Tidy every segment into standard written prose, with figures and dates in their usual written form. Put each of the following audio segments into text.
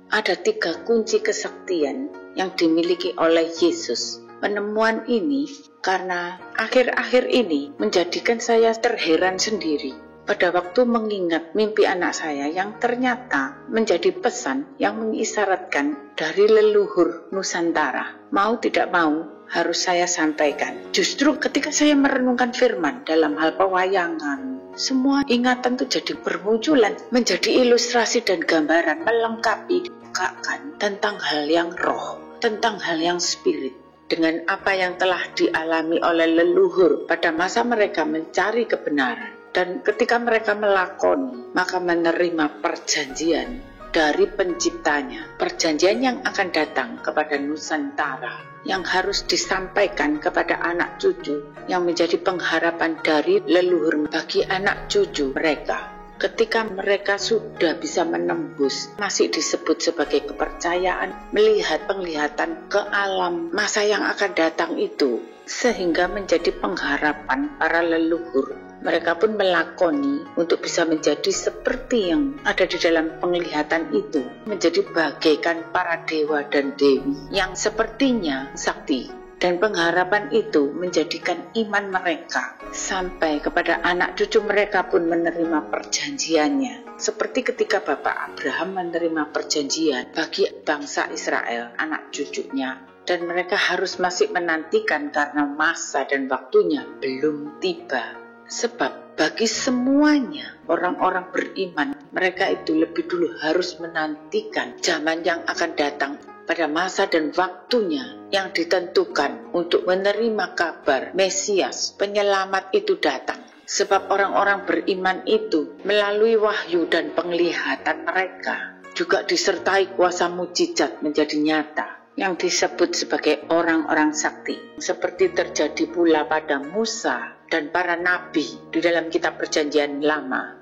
Ada 3 kunci kesaktian yang dimiliki oleh Yesus. Penemuan ini karena akhir-akhir ini menjadikan saya terheran sendiri pada waktu mengingat mimpi anak saya yang ternyata menjadi pesan yang mengisyaratkan dari leluhur Nusantara. Mau tidak mau harus saya sampaikan. Justru ketika saya merenungkan firman dalam hal pewayangan, semua ingatan itu jadi bermunculan, menjadi ilustrasi dan gambaran melengkapi, dibukakan tentang hal yang roh, tentang hal yang spirit. Dengan apa yang telah dialami oleh leluhur pada masa mereka mencari kebenaran. Dan ketika mereka melakoni, maka menerima perjanjian dari penciptanya. Perjanjian yang akan datang kepada Nusantara, yang harus disampaikan kepada anak cucu, yang menjadi pengharapan dari leluhur bagi anak cucu mereka. Ketika mereka sudah bisa menembus, masih disebut sebagai kepercayaan, melihat penglihatan ke alam masa yang akan datang itu, sehingga menjadi pengharapan para leluhur. Mereka pun melakoni untuk bisa menjadi seperti yang ada di dalam penglihatan itu, menjadi bagaikan para dewa dan dewi yang sepertinya sakti. Dan pengharapan itu menjadikan iman mereka sampai kepada anak cucu mereka pun menerima perjanjiannya. Seperti ketika Bapak Abraham menerima perjanjian bagi bangsa Israel, anak cucunya. Dan mereka harus masih menantikan karena masa dan waktunya belum tiba. Sebab bagi semuanya orang-orang beriman, mereka itu lebih dulu harus menantikan zaman yang akan datang pada masa dan waktunya yang ditentukan untuk menerima kabar Mesias, penyelamat itu datang. Sebab orang-orang beriman itu melalui wahyu dan penglihatan mereka juga disertai kuasa mujizat menjadi nyata, yang disebut sebagai orang-orang sakti. Seperti terjadi pula pada Musa dan para nabi di dalam kitab perjanjian lama.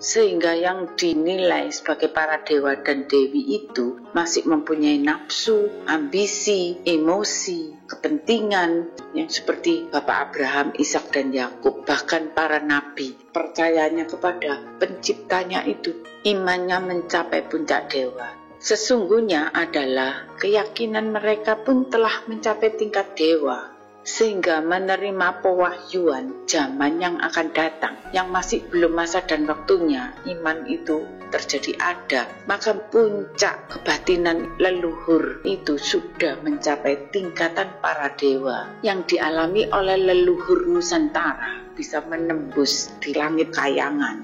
Sehingga yang dinilai sebagai para dewa dan dewi itu masih mempunyai nafsu, ambisi, emosi, kepentingan yang seperti Bapak Abraham, Ishak dan Yakub. Bahkan para nabi percayanya kepada penciptanya itu, imannya mencapai puncak dewa. Sesungguhnya adalah keyakinan mereka pun telah mencapai tingkat dewa, sehingga menerima pewahyuan zaman yang akan datang, yang masih belum masa dan waktunya iman itu terjadi ada. Maka puncak kebatinan leluhur itu sudah mencapai tingkatan para dewa yang dialami oleh leluhur Nusantara, bisa menembus di langit kayangan.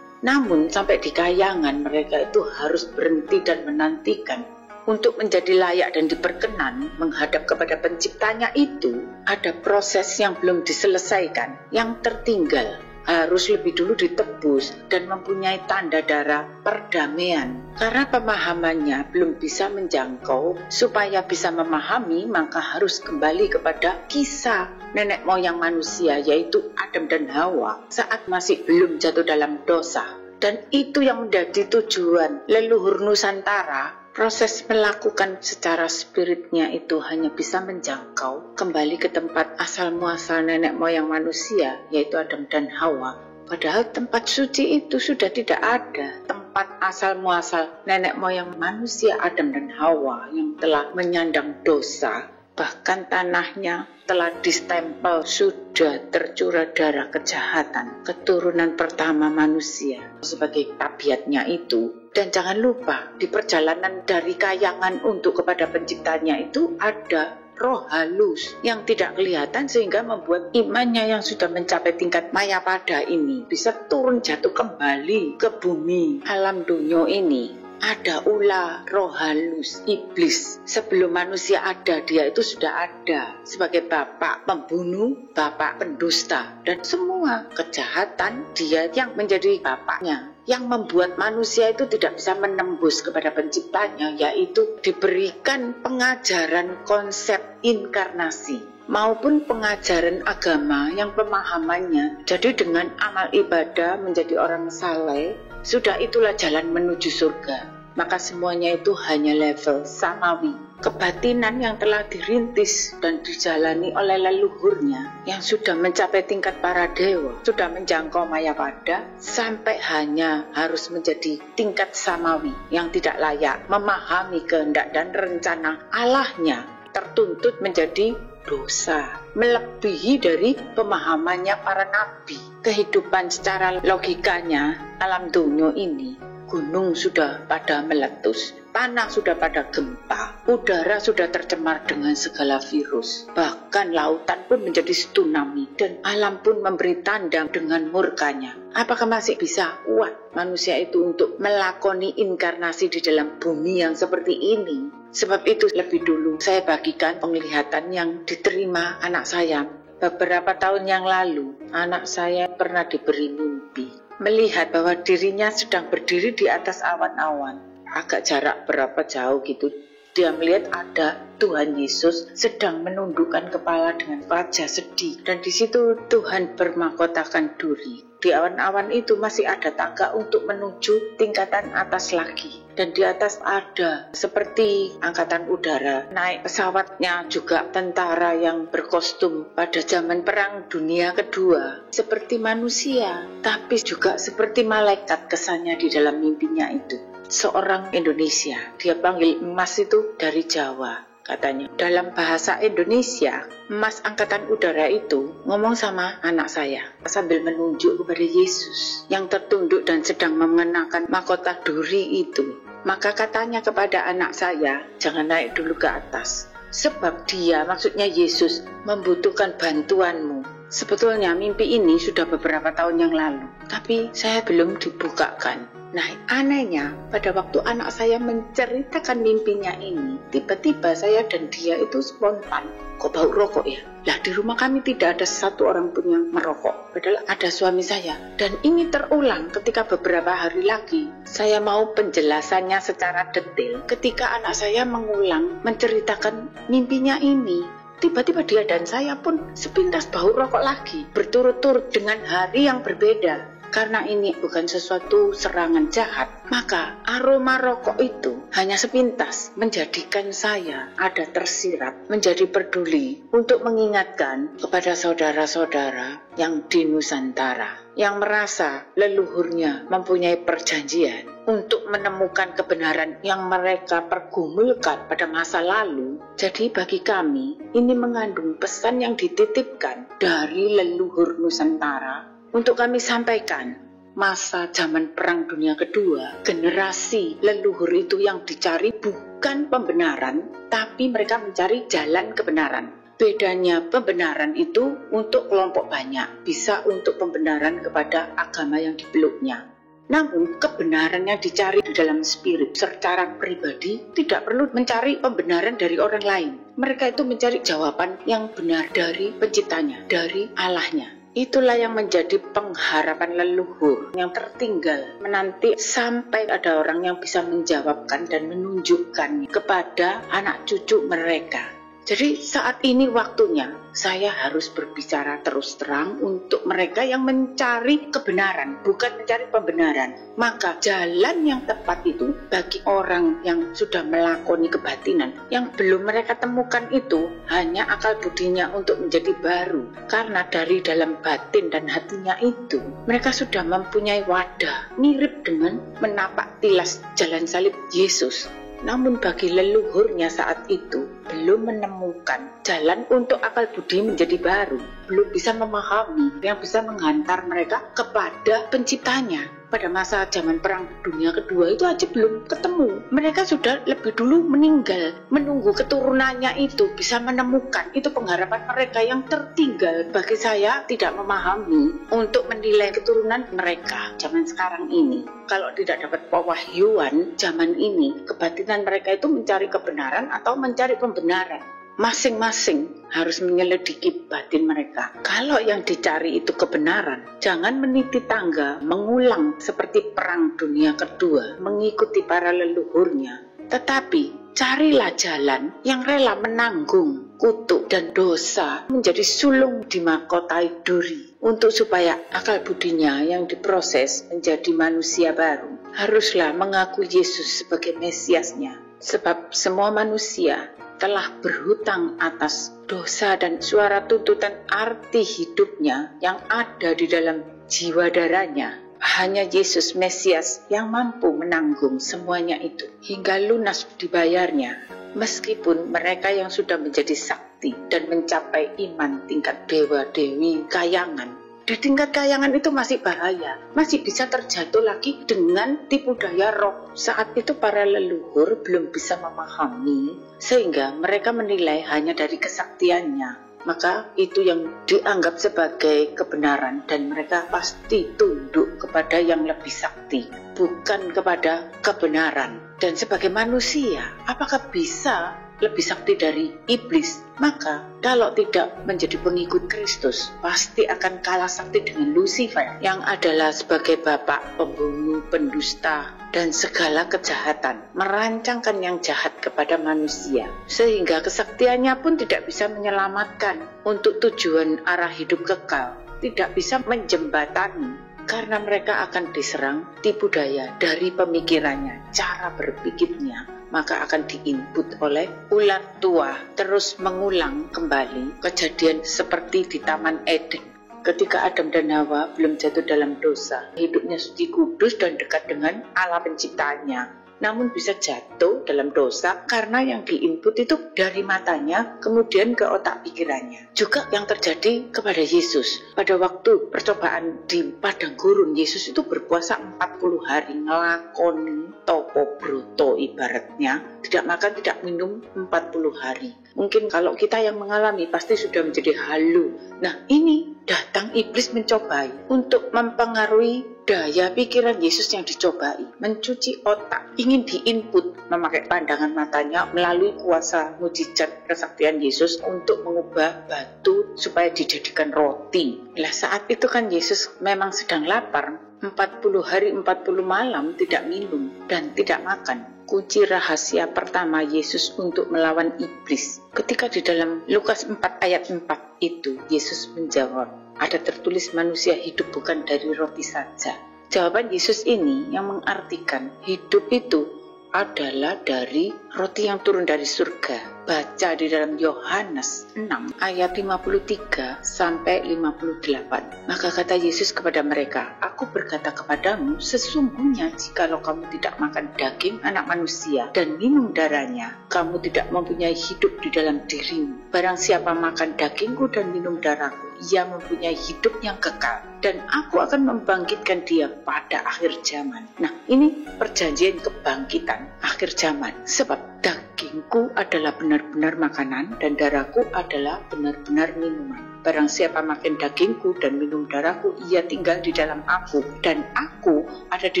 Namun sampai di kayangan mereka itu harus berhenti dan menantikan. Untuk menjadi layak dan diperkenan menghadap kepada penciptanya itu, ada proses yang belum diselesaikan, yang tertinggal, harus lebih dulu ditebus dan mempunyai tanda darah perdamaian. Karena pemahamannya belum bisa menjangkau, supaya bisa memahami maka harus kembali kepada kisah nenek moyang manusia, yaitu Adam dan Hawa, saat masih belum jatuh dalam dosa. Dan itu yang menjadi tujuan leluhur Nusantara. Proses melakukan secara spiritnya itu hanya bisa menjangkau kembali ke tempat asal muasal nenek moyang manusia, yaitu Adam dan Hawa. Padahal tempat suci itu sudah tidak ada. Tempat asal muasal nenek moyang manusia Adam dan Hawa yang telah menyandang dosa, bahkan tanahnya telah distempel, sudah tercurah darah kejahatan keturunan pertama manusia sebagai tabiatnya itu. Dan jangan lupa, di perjalanan dari kayangan untuk kepada penciptanya itu ada roh halus yang tidak kelihatan, sehingga membuat imannya yang sudah mencapai tingkat mayapada ini bisa turun jatuh kembali ke bumi alam dunia ini. Ada ulah roh halus, iblis. Sebelum manusia ada, dia itu sudah ada sebagai bapak pembunuh, bapak pendusta, dan semua kejahatan dia yang menjadi bapaknya, yang membuat manusia itu tidak bisa menembus kepada penciptanya, yaitu diberikan pengajaran konsep inkarnasi maupun pengajaran agama yang pemahamannya jadi dengan amal ibadah menjadi orang saleh, sudah itulah jalan menuju surga. maka semuanya itu hanya level samawi. Kebatinan yang telah dirintis dan dijalani oleh leluhurnya yang sudah mencapai tingkat para dewa, sudah menjangkau Mayapada, sampai hanya harus menjadi tingkat samawi yang tidak layak memahami kehendak dan rencana Allahnya, tertuntut menjadi dosa, melebihi dari pemahamannya para nabi. Kehidupan secara logikanya alam dunia ini, gunung sudah pada meletus, tanah sudah pada gempa, udara sudah tercemar dengan segala virus, bahkan lautan pun menjadi tsunami, dan alam pun memberi tanda dengan murkanya. Apakah masih bisa kuat manusia itu untuk melakoni inkarnasi di dalam bumi yang seperti ini? Sebab itu lebih dulu saya bagikan penglihatan yang diterima anak saya. Beberapa tahun yang lalu, anak saya pernah diberi mimpi, melihat bahwa dirinya sedang berdiri di atas awan-awan. Agak jarak berapa jauh gitu, dia melihat ada Tuhan Yesus sedang menundukkan kepala dengan wajah sedih. Dan di situ Tuhan bermahkotakan duri. Di awan-awan itu masih ada tangga untuk menuju tingkatan atas lagi. Dan di atas ada seperti angkatan udara, naik pesawatnya juga tentara yang berkostum pada zaman Perang Dunia Kedua. Seperti manusia, tapi juga seperti malaikat kesannya di dalam mimpinya itu. Seorang Indonesia, dia panggil Mas itu dari Jawa. Katanya, dalam bahasa Indonesia, Mas Angkatan Udara itu ngomong sama anak saya sambil menunjuk kepada Yesus yang tertunduk dan sedang mengenakan mahkota duri itu. Maka katanya kepada anak saya, jangan naik dulu ke atas, sebab dia, maksudnya Yesus, membutuhkan bantuanmu. Sebetulnya mimpi ini sudah beberapa tahun yang lalu, tapi saya belum dibukakan. Nah, anehnya pada waktu anak saya menceritakan mimpinya ini, tiba-tiba saya dan dia itu spontan, kok bau rokok ya? Lah, di rumah kami tidak ada satu orang pun yang merokok, padahal ada suami saya. Dan ini terulang ketika beberapa hari lagi saya mau penjelasannya secara detail ketika anak saya mengulang menceritakan mimpinya ini. Tiba-tiba dia dan saya pun sepintas bau rokok lagi, berturut-turut dengan hari yang berbeda. Karena ini bukan sesuatu serangan jahat, maka aroma rokok itu hanya sepintas menjadikan saya ada tersirat, menjadi peduli untuk mengingatkan kepada saudara-saudara yang di Nusantara, yang merasa leluhurnya mempunyai perjanjian untuk menemukan kebenaran yang mereka pergumulkan pada masa lalu. Jadi bagi kami, ini mengandung pesan yang dititipkan dari leluhur Nusantara untuk kami sampaikan. Masa zaman Perang Dunia Kedua, generasi leluhur itu yang dicari bukan pembenaran, tapi mereka mencari jalan kebenaran. Bedanya pembenaran itu untuk kelompok banyak, bisa untuk pembenaran kepada agama yang dipeluknya. Namun kebenaran yang dicari di dalam spirit secara pribadi tidak perlu mencari pembenaran dari orang lain. Mereka itu mencari jawaban yang benar dari penciptanya, dari Allahnya. Itulah yang menjadi pengharapan leluhur yang tertinggal, menanti sampai ada orang yang bisa menjawabkan dan menunjukkan kepada anak cucu mereka. Jadi saat ini waktunya saya harus berbicara terus terang untuk mereka yang mencari kebenaran, bukan mencari pembenaran. Maka jalan yang tepat itu bagi orang yang sudah melakoni kebatinan, yang belum mereka temukan itu hanya akal budinya untuk menjadi baru. Karena dari dalam batin dan hatinya itu, mereka sudah mempunyai wadah mirip dengan menapak tilas jalan salib Yesus. Namun bagi leluhurnya saat itu belum menemukan jalan untuk akal budi menjadi baru, belum bisa memahami yang bisa menghantar mereka kepada penciptanya. Pada masa zaman Perang Dunia Kedua itu aja belum ketemu. Mereka sudah lebih dulu meninggal, menunggu keturunannya itu bisa menemukan. Itu pengharapan mereka yang tertinggal. Bagi saya tidak memahami untuk menilai keturunan mereka zaman sekarang ini. Kalau tidak dapat pewahyuan zaman ini, kebatinan mereka itu mencari kebenaran atau mencari pembenaran. Masing-masing harus menyelidiki batin mereka. Kalau yang dicari itu kebenaran, jangan meniti tangga, mengulang seperti Perang Dunia Kedua, mengikuti para leluhurnya. Tetapi carilah jalan yang rela menanggung kutuk dan dosa menjadi sulung di mahkotai duri, untuk supaya akal budinya yang diproses menjadi manusia baru. haruslah mengaku Yesus sebagai Mesiasnya, sebab semua manusia telah berhutang atas dosa dan suara tuntutan arti hidupnya yang ada di dalam jiwa darahnya. Hanya Yesus Mesias yang mampu menanggung semuanya itu hingga lunas dibayarnya. Meskipun mereka yang sudah menjadi sakti dan mencapai iman tingkat dewa-dewi kayangan, di tingkat kayangan itu masih bahaya, masih bisa terjatuh lagi dengan tipu daya roh. Saat itu para leluhur belum bisa memahami, sehingga mereka menilai hanya dari kesaktiannya. Maka itu yang dianggap sebagai kebenaran dan mereka pasti tunduk kepada yang lebih sakti, bukan kepada kebenaran. Dan sebagai manusia, apakah bisa lebih sakti dari iblis? Maka kalau tidak menjadi pengikut Kristus, pasti akan kalah sakti dengan Lucifer yang adalah sebagai bapak pembunuh, pendusta, dan segala kejahatan, merancangkan yang jahat kepada manusia, sehingga kesaktiannya pun tidak bisa menyelamatkan untuk tujuan arah hidup kekal, tidak bisa menjembatani, karena mereka akan diserang tipu daya dari pemikirannya, cara berpikirnya. Maka akan diinput oleh ulat tua, terus mengulang kembali kejadian seperti di Taman Eden. Ketika Adam dan Hawa belum jatuh dalam dosa, hidupnya suci kudus dan dekat dengan Allah penciptanya. Namun bisa jatuh dalam dosa karena yang diinput itu dari matanya kemudian ke otak pikirannya. Juga yang terjadi kepada Yesus pada waktu percobaan di padang gurun. Yesus itu berpuasa 40 hari ngelakoni topo broto ibaratnya, tidak makan tidak minum 40 hari. Mungkin kalau kita yang mengalami pasti sudah menjadi halu. Nah, ini datang iblis mencobai untuk mempengaruhi daya pikiran Yesus yang dicobai, mencuci otak, ingin diinput memakai pandangan matanya melalui kuasa mujizat kesaktian Yesus untuk mengubah batu supaya dijadikan roti. Nah, saat itu kan Yesus memang sedang lapar, 40 hari 40 malam tidak minum dan tidak makan. Kunci rahasia pertama Yesus untuk melawan iblis. Ketika di dalam Lukas 4 ayat 4 itu Yesus menjawab, ada tertulis manusia hidup bukan dari roti saja. Jawaban Yesus ini yang mengartikan hidup itu adalah dari roti yang turun dari surga. Baca di dalam Yohanes 6 ayat 53 sampai 58. Maka kata Yesus kepada mereka, aku berkata kepadamu, sesungguhnya jikalau kamu tidak makan daging anak manusia dan minum darahnya, kamu tidak mempunyai hidup di dalam dirimu. Barang siapa makan dagingku dan minum darahku, ia mempunyai hidup yang kekal, dan aku akan membangkitkan dia pada akhir zaman. Nah, ini perjanjian kebangkitan akhir zaman. Sebab dagingku adalah benar-benar makanan dan darahku adalah benar-benar minuman. Barang siapa makan dagingku dan minum darahku, ia tinggal di dalam aku dan aku ada di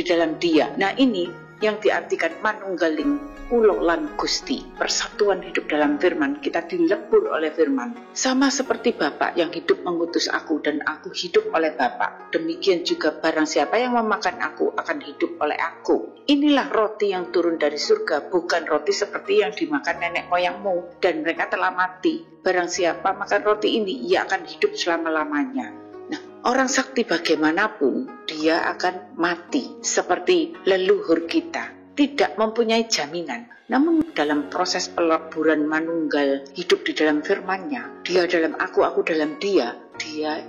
dalam dia. Nah, ini yang diartikan manunggaling ulo lan Gusti, persatuan hidup dalam firman, kita dilebur oleh firman. Sama seperti Bapa yang hidup mengutus aku dan aku hidup oleh Bapa, demikian juga barang siapa yang memakan aku akan hidup oleh aku. Inilah roti yang turun dari surga, bukan roti seperti yang dimakan nenek moyangmu dan mereka telah mati. Barang siapa makan roti ini, ia akan hidup selama-lamanya. Orang sakti bagaimanapun, dia akan mati seperti leluhur kita, tidak mempunyai jaminan. Namun dalam proses peleburan manunggal hidup di dalam firman-Nya, dia dalam aku dalam dia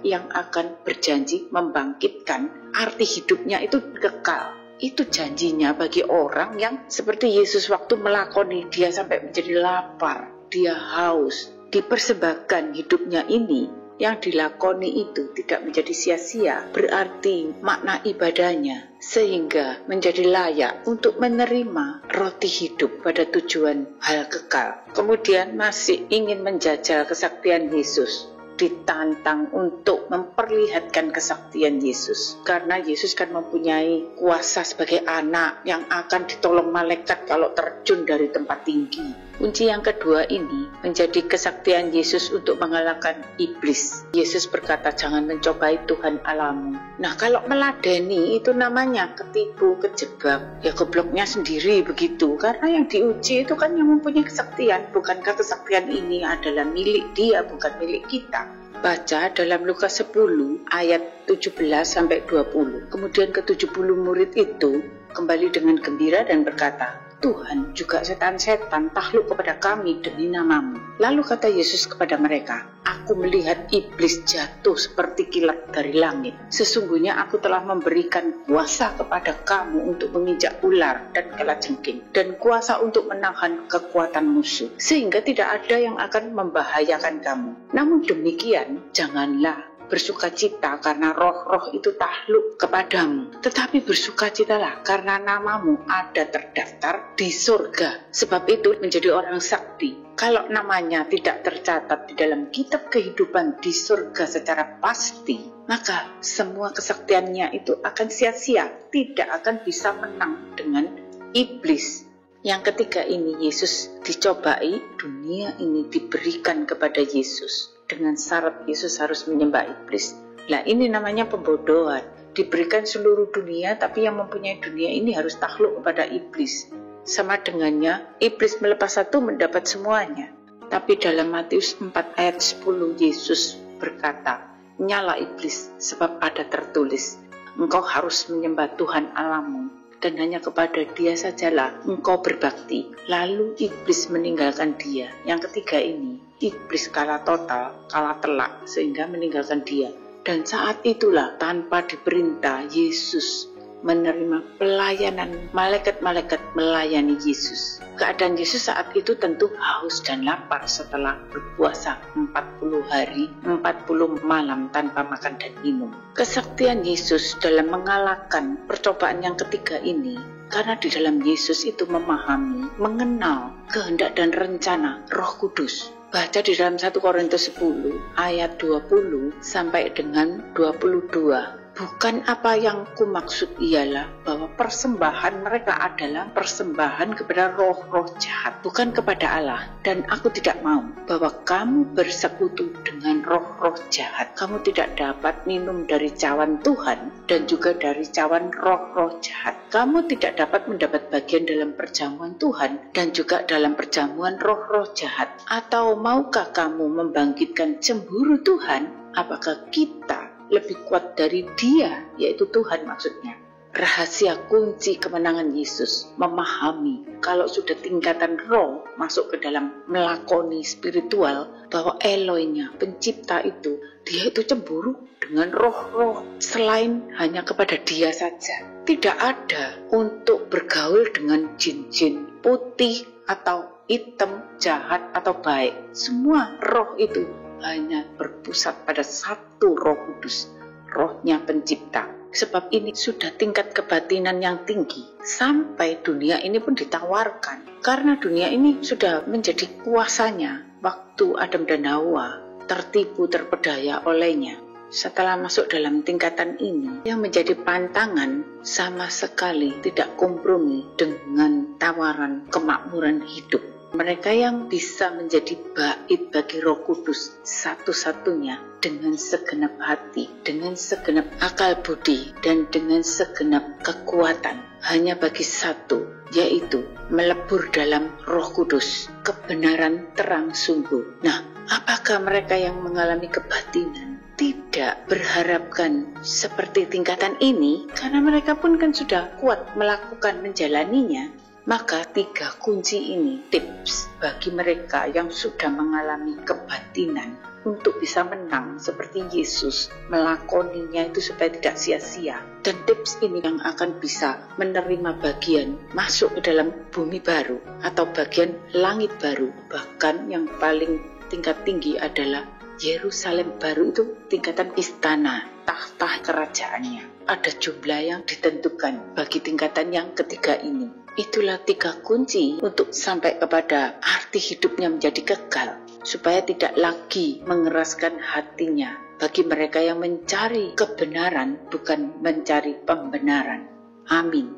yang akan berjanji membangkitkan arti hidupnya itu kekal. Itu janjinya bagi orang yang seperti Yesus waktu melakoni, dia sampai menjadi lapar, dia haus, dipersembahkan hidupnya ini. Yang dilakoni itu tidak menjadi sia-sia, berarti makna ibadahnya, sehingga menjadi layak untuk menerima roti hidup pada tujuan hal kekal. Kemudian masih ingin menjajal kesaktian Yesus, ditantang untuk memperlihatkan kesaktian Yesus, karena Yesus kan mempunyai kuasa sebagai anak yang akan ditolong malaikat kalau terjun dari tempat tinggi. Kunci yang kedua ini menjadi kesaktian Yesus untuk mengalahkan iblis. Yesus berkata, jangan mencobai Tuhan Allahmu. Nah, kalau meladeni itu namanya ketipu, kejebak. Ya gobloknya sendiri begitu. Karena yang diuji itu kan yang mempunyai kesaktian. Bukankah kesaktian ini adalah milik dia, bukan milik kita? Baca dalam Lukas 10 ayat 17 sampai 20. Kemudian ke 70 murid itu kembali dengan gembira dan berkata, Tuhan, juga setan-setan takluk kepada kami demi nama-Mu. Lalu kata Yesus kepada mereka, Aku melihat iblis jatuh seperti kilat dari langit. Sesungguhnya aku telah memberikan kuasa kepada kamu untuk menginjak ular dan kalajengking, dan kuasa untuk menahan kekuatan musuh, sehingga tidak ada yang akan membahayakan kamu. Namun demikian, janganlah bersukacita karena roh-roh itu takluk kepadamu, tetapi bersukacitalah karena namamu ada terdaftar di surga. Sebab itu menjadi orang sakti, kalau namanya tidak tercatat di dalam kitab kehidupan di surga secara pasti, maka semua kesaktiannya itu akan sia-sia, tidak akan bisa menang dengan iblis. Yang ketiga ini, Yesus dicobai, dunia ini diberikan kepada Yesus. Dengan syarat Yesus harus menyembah iblis. Nah, ini namanya pembodohan. Diberikan seluruh dunia, tapi yang mempunyai dunia ini harus takluk kepada iblis. Sama dengannya, iblis melepas satu mendapat semuanya. Tapi dalam Matius 4 ayat 10, Yesus berkata, Nyala iblis, sebab ada tertulis, engkau harus menyembah Tuhan Allahmu, dan hanya kepada Dia sajalah engkau berbakti. Lalu iblis meninggalkan Dia. Yang ketiga ini, iblis kalah total, kalah telak, sehingga meninggalkan Dia. Dan saat itulah tanpa diperintah, Yesus menerima pelayanan malaikat-malaikat melayani Yesus. Keadaan Yesus saat itu tentu haus dan lapar setelah berpuasa 40 hari, 40 malam tanpa makan dan minum. Kesaktian Yesus dalam mengalahkan percobaan yang ketiga ini, karena di dalam Yesus itu memahami, mengenal kehendak dan rencana Roh Kudus. Baca di dalam 1 Korintus 10 ayat 20 sampai dengan 22. Bukan apa yang kumaksud ialah bahwa persembahan mereka adalah persembahan kepada roh-roh jahat, bukan kepada Allah. Dan aku tidak mau bahwa kamu bersekutu dengan roh-roh jahat. Kamu tidak dapat minum dari cawan Tuhan dan juga dari cawan roh-roh jahat. Kamu tidak dapat mendapat bagian dalam perjamuan Tuhan dan juga dalam perjamuan roh-roh jahat. Atau maukah kamu membangkitkan cemburu Tuhan? Apakah kita lebih kuat dari Dia, yaitu Tuhan maksudnya? Rahasia kunci kemenangan Yesus memahami kalau sudah tingkatan roh masuk ke dalam melakoni spiritual, bahwa Elohnya, pencipta itu, Dia itu cemburu dengan roh-roh selain hanya kepada Dia saja. Tidak ada untuk bergaul dengan jin-jin putih atau hitam, jahat atau baik. Semua roh itu hanya berpusat pada satu Roh Kudus, Rohnya pencipta. Sebab ini sudah tingkat kebatinan yang tinggi, sampai dunia ini pun ditawarkan. Karena dunia ini sudah menjadi kuasanya waktu Adam dan Hawa tertipu terpedaya olehnya. Setelah masuk dalam tingkatan ini, yang menjadi pantangan sama sekali tidak kompromi dengan tawaran kemakmuran hidup. Mereka yang bisa menjadi bait bagi Roh Kudus satu-satunya dengan segenap hati, dengan segenap akal budi, dan dengan segenap kekuatan hanya bagi satu, yaitu melebur dalam Roh Kudus, kebenaran terang sungguh. Nah, apakah mereka yang mengalami kebatinan tidak berharapkan seperti tingkatan ini? Karena mereka pun kan sudah kuat melakukan menjalaninya. Maka 3 kunci ini tips bagi mereka yang sudah mengalami kebatinan untuk bisa menang seperti Yesus, melakoninya itu supaya tidak sia-sia. Dan tips ini yang akan bisa menerima bagian masuk ke dalam bumi baru atau bagian langit baru. Bahkan yang paling tingkat tinggi adalah Yerusalem baru, itu tingkatan istana, tahta kerajaannya. Ada jumlah yang ditentukan bagi tingkatan yang ketiga ini. Itulah 3 kunci untuk sampai kepada arti hidupnya menjadi kekal, supaya tidak lagi mengeraskan hatinya bagi mereka yang mencari kebenaran, bukan mencari pembenaran. Amin.